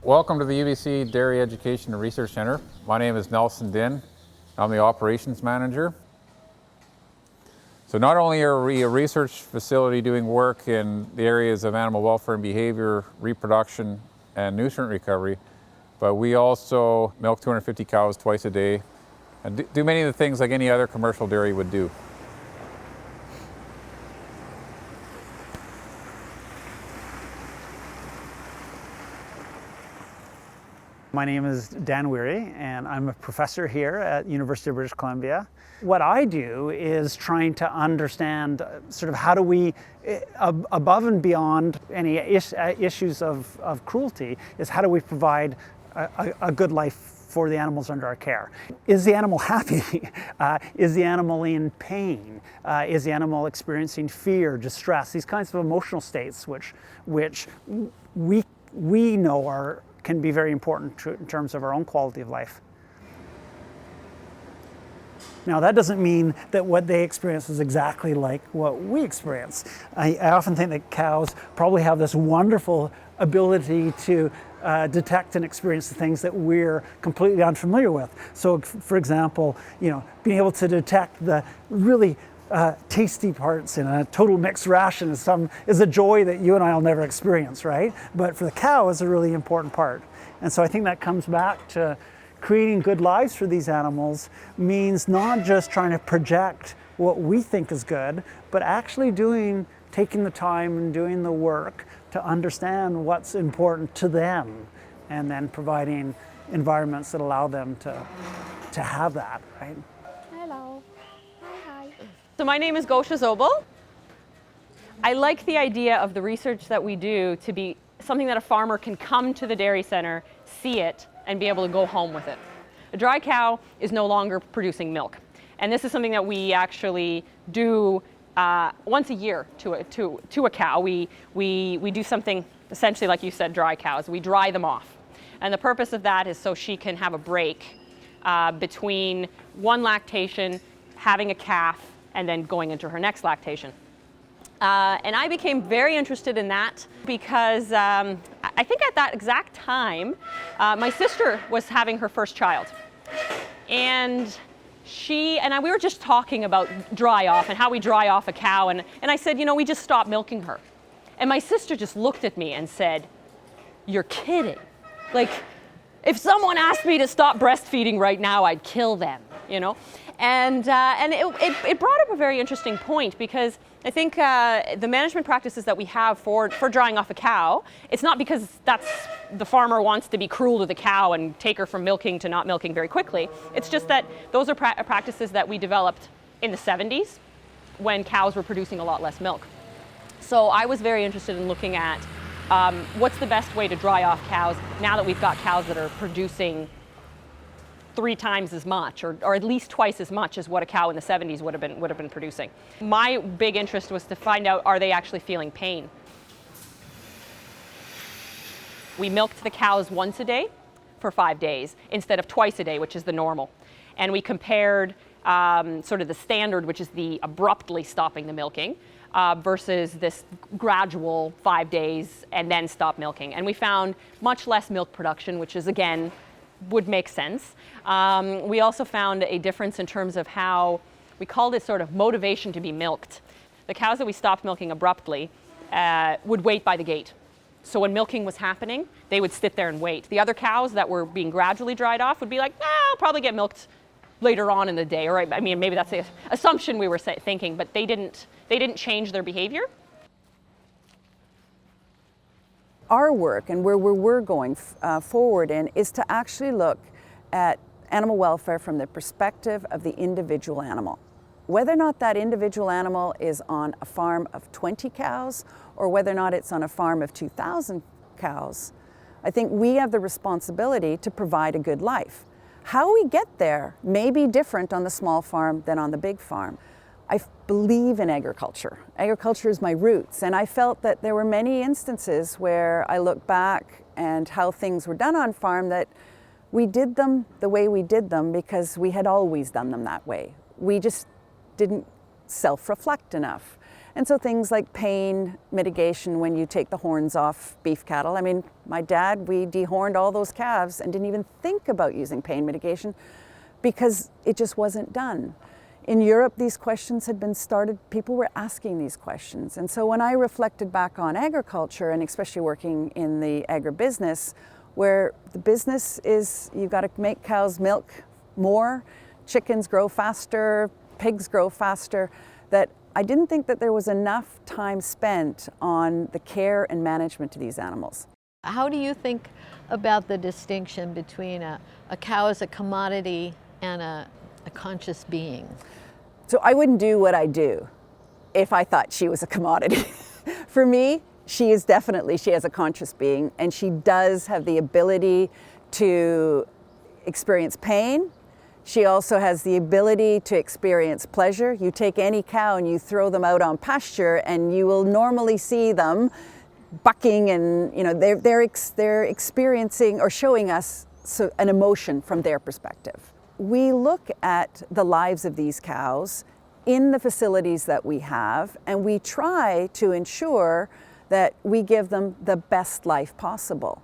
Welcome to the UBC Dairy Education and Research Centre. My name is Nelson Din. I'm the Operations Manager. So not only are we a research facility doing work in the areas of animal welfare and behavior, reproduction, and nutrient recovery, but we also milk 250 cows twice a day and do many of the things like any other commercial dairy would do. My name is Dan Weary, and I'm a professor here at University of British Columbia. What I do is trying to understand sort of how do we, above and beyond any issues of cruelty, is how do we provide a good life for the animals under our care. Is the animal happy? Is the animal in pain? Is the animal experiencing fear, distress? These kinds of emotional states which we know can be very important in terms of our own quality of life. Now that doesn't mean that what they experience is exactly like what we experience. I often think that cows probably have this wonderful ability to detect and experience the things that we're completely unfamiliar with. So for example, being able to detect the really tasty parts in a total mixed ration is a joy that you and I will never experience, right? But for the cow, it's a really important part. And so I think that comes back to creating good lives for these animals means not just trying to project what we think is good, but actually taking the time and doing the work to understand what's important to them, and then providing environments that allow them to have that, right? Hello. Hi. So my name is Gosha Zobel. I like the idea of the research that we do to be something that a farmer can come to the dairy center, see it, and be able to go home with it. A dry cow is no longer producing milk. And this is something that we actually do once a year to a cow. We do something essentially like you said, dry cows. We dry them off. And the purpose of that is so she can have a break between one lactation, having a calf, and then going into her next lactation. And I became very interested in that because I think at that exact time, my sister was having her first child. And we were just talking about dry off and how we dry off a cow. And I said, we just stopped milking her. And my sister just looked at me and said, "You're kidding. Like, if someone asked me to stop breastfeeding right now, I'd kill them, And it brought up a very interesting point, because I think the management practices that we have for drying off a cow, it's not because the farmer wants to be cruel to the cow and take her from milking to not milking very quickly. It's just that those are practices that we developed in the 70s when cows were producing a lot less milk. So I was very interested in looking at what's the best way to dry off cows now that we've got cows that are producing 3 times as much, or at least twice as much as what a cow in the 70s would have been producing. My big interest was to find out, are they actually feeling pain? We milked the cows once a day for 5 days instead of twice a day, which is the normal. And we compared sort of the standard, which is the abruptly stopping the milking, versus this gradual 5 days and then stop milking. And we found much less milk production, which is, again, would make sense. We also found a difference in terms of how we called it sort of motivation to be milked. The cows that we stopped milking abruptly would wait by the gate. So when milking was happening, they would sit there and wait. The other cows that were being gradually dried off would be like, I'll probably get milked later on in the day. Or I mean, maybe that's the assumption we were thinking, but they didn't change their behavior. Our work and where we're going forward in is to actually look at animal welfare from the perspective of the individual animal. Whether or not that individual animal is on a farm of 20 cows or whether or not it's on a farm of 2,000 cows, I think we have the responsibility to provide a good life. How we get there may be different on the small farm than on the big farm. I believe in agriculture. Agriculture is my roots, and I felt that there were many instances where I look back and how things were done on farm that we did them the way we did them because we had always done them that way. We just didn't self-reflect enough. And so things like pain mitigation when you take the horns off beef cattle. I mean, my dad, we dehorned all those calves and didn't even think about using pain mitigation because it just wasn't done. In Europe, these questions had been started, people were asking these questions. And so when I reflected back on agriculture, and especially working in the agribusiness, where the business is, you've got to make cows milk more, chickens grow faster, pigs grow faster, that I didn't think that there was enough time spent on the care and management of these animals. How do you think about the distinction between a cow as a commodity and a conscious being? So I wouldn't do what I do if I thought she was a commodity. For me, she has a conscious being, and she does have the ability to experience pain. She also has the ability to experience pleasure. You take any cow and you throw them out on pasture and you will normally see them bucking, and they're experiencing or showing us an emotion from their perspective. We look at the lives of these cows in the facilities that we have, and we try to ensure that we give them the best life possible,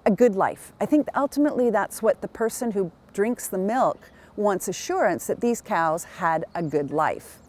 a good life. I think ultimately that's what the person who drinks the milk wants assurance, that these cows had a good life.